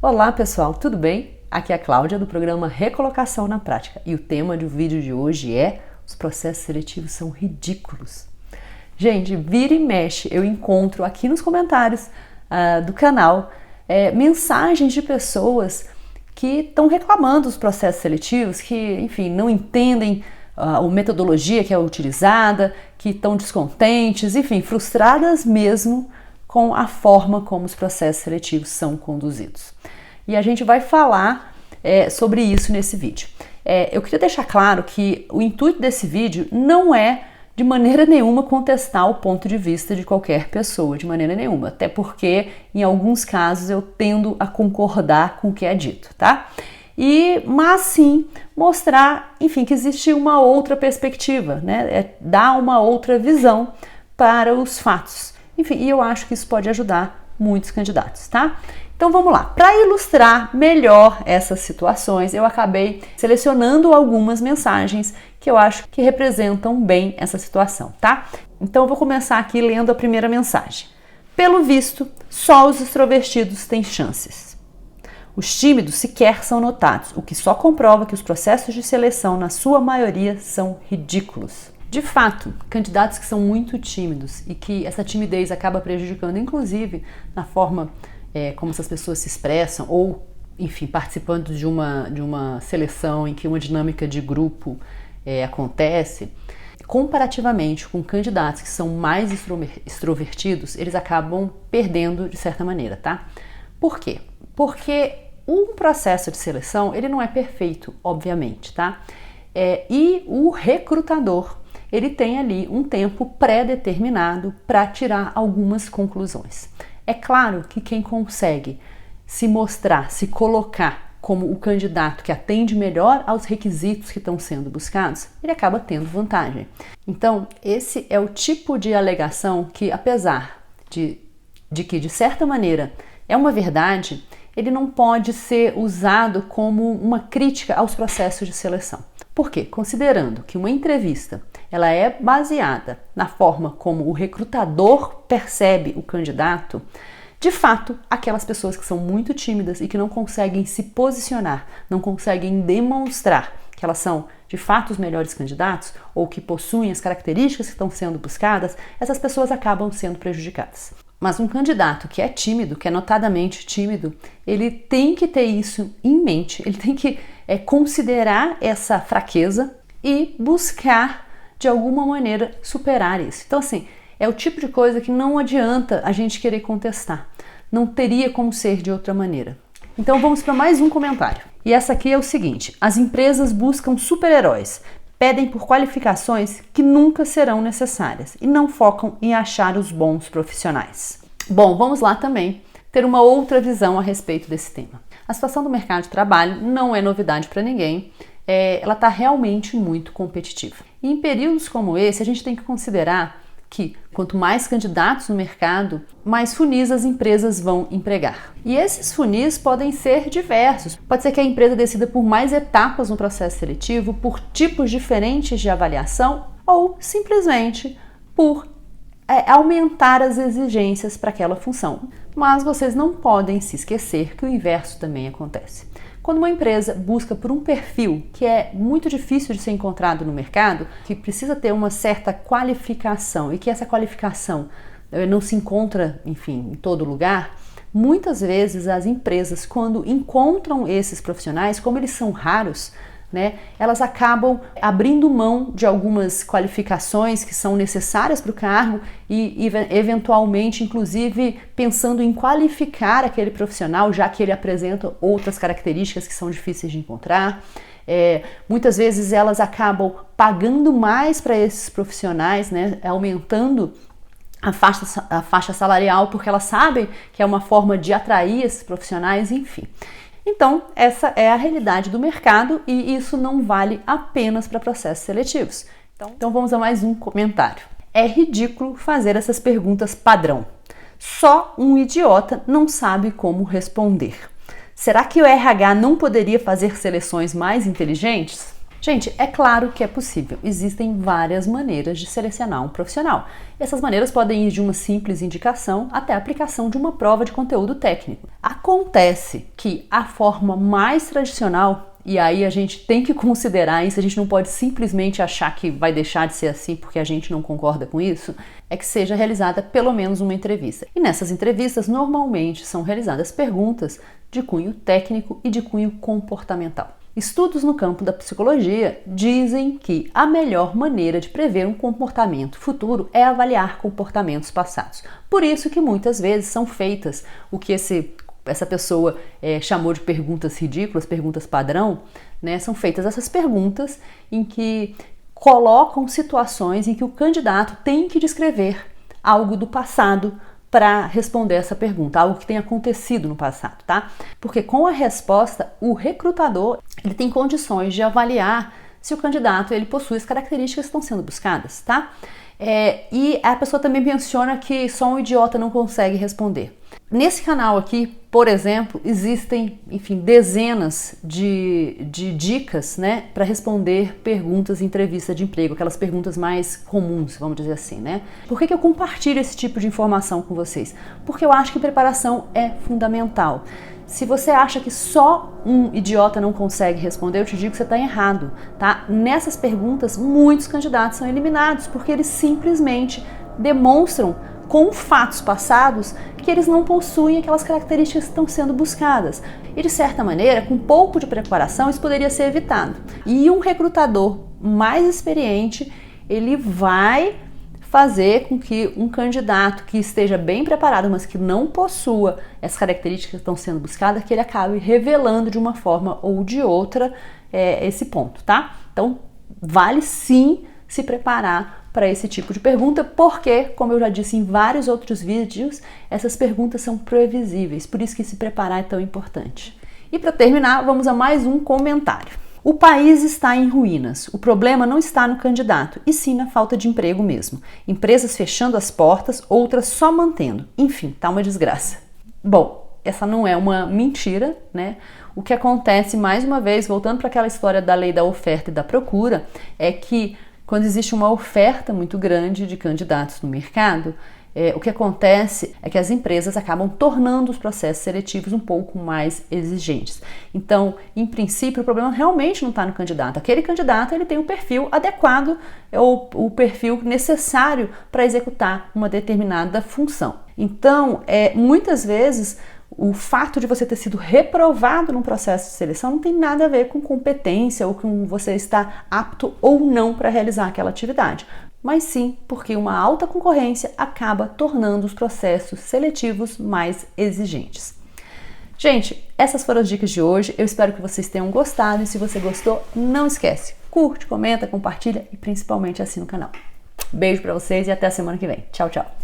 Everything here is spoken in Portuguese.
Olá pessoal, tudo bem? Aqui é a Cláudia do programa Recolocação na Prática e o tema do vídeo de hoje é: os processos seletivos são ridículos. Gente, vira e mexe, eu encontro aqui nos comentários do canal mensagens de pessoas que estão reclamando dos processos seletivos, que, enfim, não entendem a metodologia que é utilizada, que estão descontentes, enfim, frustradas mesmo com a forma como os processos seletivos são conduzidos. E a gente vai falar sobre isso nesse vídeo. Eu queria deixar claro que o intuito desse vídeo não é de maneira nenhuma contestar o ponto de vista de qualquer pessoa, de maneira nenhuma, até porque em alguns casos eu tendo a concordar com o que é dito, tá? Mas sim mostrar, enfim, que existe uma outra perspectiva, né? Dar uma outra visão para os fatos. Enfim, e eu acho que isso pode ajudar muitos candidatos, tá? Então vamos lá. Para ilustrar melhor essas situações, eu acabei selecionando algumas mensagens que eu acho que representam bem essa situação, tá? Então eu vou começar aqui lendo a primeira mensagem. Pelo visto, só os extrovertidos têm chances. Os tímidos sequer são notados, o que só comprova que os processos de seleção, na sua maioria, são ridículos. De fato, candidatos que são muito tímidos e que essa timidez acaba prejudicando, inclusive, na forma como essas pessoas se expressam ou, enfim, participando de uma seleção em que uma dinâmica de grupo acontece, comparativamente com candidatos que são mais extrovertidos, eles acabam perdendo de certa maneira, tá? Por quê? Porque um processo de seleção, ele não é perfeito, obviamente, tá? E o recrutador, ele tem ali um tempo pré-determinado para tirar algumas conclusões. É claro que quem consegue se mostrar, se colocar como o candidato que atende melhor aos requisitos que estão sendo buscados, ele acaba tendo vantagem. Então, esse é o tipo de alegação que, apesar de que, de certa maneira, é uma verdade, ele não pode ser usado como uma crítica aos processos de seleção. Por quê? Considerando que uma entrevista ela é baseada na forma como o recrutador percebe o candidato, de fato, aquelas pessoas que são muito tímidas e que não conseguem se posicionar, não conseguem demonstrar que elas são de fato os melhores candidatos ou que possuem as características que estão sendo buscadas, essas pessoas acabam sendo prejudicadas. Mas um candidato que é tímido, que é notadamente tímido, ele tem que ter isso em mente, ele tem que considerar essa fraqueza e buscar, de alguma maneira, superar isso. Então, assim, é o tipo de coisa que não adianta a gente querer contestar. Não teria como ser de outra maneira. Então, vamos para mais um comentário. E essa aqui é o seguinte: as empresas buscam super-heróis, pedem por qualificações que nunca serão necessárias e não focam em achar os bons profissionais. Bom, vamos lá também ter uma outra visão a respeito desse tema. A situação do mercado de trabalho não é novidade para ninguém, ela está realmente muito competitiva. E em períodos como esse, a gente tem que considerar que quanto mais candidatos no mercado, mais funis as empresas vão empregar. E esses funis podem ser diversos. Pode ser que a empresa decida por mais etapas no processo seletivo, por tipos diferentes de avaliação ou simplesmente por aumentar as exigências para aquela função. Mas vocês não podem se esquecer que o inverso também acontece. Quando uma empresa busca por um perfil que é muito difícil de ser encontrado no mercado, que precisa ter uma certa qualificação e que essa qualificação não se encontra, enfim, em todo lugar, muitas vezes as empresas, quando encontram esses profissionais, como eles são raros, né, elas acabam abrindo mão de algumas qualificações que são necessárias para o cargo e eventualmente, inclusive, pensando em qualificar aquele profissional, já que ele apresenta outras características que são difíceis de encontrar. Muitas vezes elas acabam pagando mais para esses profissionais, né, aumentando a faixa salarial, porque elas sabem que é uma forma de atrair esses profissionais, enfim. Então, essa é a realidade do mercado e isso não vale apenas para processos seletivos. Então vamos a mais um comentário. É ridículo fazer essas perguntas padrão. Só um idiota não sabe como responder. Será que o RH não poderia fazer seleções mais inteligentes? Gente, é claro que é possível. Existem várias maneiras de selecionar um profissional. Essas maneiras podem ir de uma simples indicação até a aplicação de uma prova de conteúdo técnico. Acontece que a forma mais tradicional, e aí a gente tem que considerar isso, a gente não pode simplesmente achar que vai deixar de ser assim porque a gente não concorda com isso, é que seja realizada pelo menos uma entrevista. E nessas entrevistas, normalmente são realizadas perguntas de cunho técnico e de cunho comportamental. Estudos no campo da psicologia dizem que a melhor maneira de prever um comportamento futuro é avaliar comportamentos passados. Por isso que muitas vezes são feitas o que essa pessoa chamou de perguntas ridículas, perguntas padrão, né? São feitas essas perguntas em que colocam situações em que o candidato tem que descrever algo do passado para responder essa pergunta, algo que tenha acontecido no passado, tá? Porque com a resposta, o recrutador ele tem condições de avaliar se o candidato ele possui as características que estão sendo buscadas, tá? E a pessoa também menciona que só um idiota não consegue responder. Nesse canal aqui, por exemplo, existem, enfim, dezenas de dicas, né, para responder perguntas em entrevista de emprego, aquelas perguntas mais comuns, vamos dizer assim, né? Por que eu compartilho esse tipo de informação com vocês? Porque eu acho que preparação é fundamental. Se você acha que só um idiota não consegue responder, eu te digo que você está errado, tá? Nessas perguntas, muitos candidatos são eliminados porque eles simplesmente demonstram com fatos passados que eles não possuem aquelas características que estão sendo buscadas. E de certa maneira, com um pouco de preparação, isso poderia ser evitado. E um recrutador mais experiente, ele vai fazer com que um candidato que esteja bem preparado, mas que não possua essas características que estão sendo buscadas, que ele acabe revelando de uma forma ou de outra esse ponto, tá? Então, vale sim se preparar para esse tipo de pergunta, porque, como eu já disse em vários outros vídeos, essas perguntas são previsíveis, por isso que se preparar é tão importante. E para terminar, vamos a mais um comentário. O país está em ruínas. O problema não está no candidato, e sim na falta de emprego mesmo. Empresas fechando as portas, outras só mantendo. Enfim, tá uma desgraça. Bom, essa não é uma mentira, né? O que acontece, mais uma vez, voltando para aquela história da lei da oferta e da procura, é que quando existe uma oferta muito grande de candidatos no mercado, o que acontece é que as empresas acabam tornando os processos seletivos um pouco mais exigentes. Então, em princípio, o problema realmente não está no candidato. Aquele candidato ele tem o perfil adequado, ou o perfil necessário para executar uma determinada função. Então, muitas vezes, o fato de você ter sido reprovado num processo de seleção não tem nada a ver com competência ou com você estar apto ou não para realizar aquela atividade, mas sim porque uma alta concorrência acaba tornando os processos seletivos mais exigentes. Gente, essas foram as dicas de hoje, eu espero que vocês tenham gostado e se você gostou, não esquece, curte, comenta, compartilha e principalmente assina o canal. Beijo para vocês e até a semana que vem. Tchau, tchau!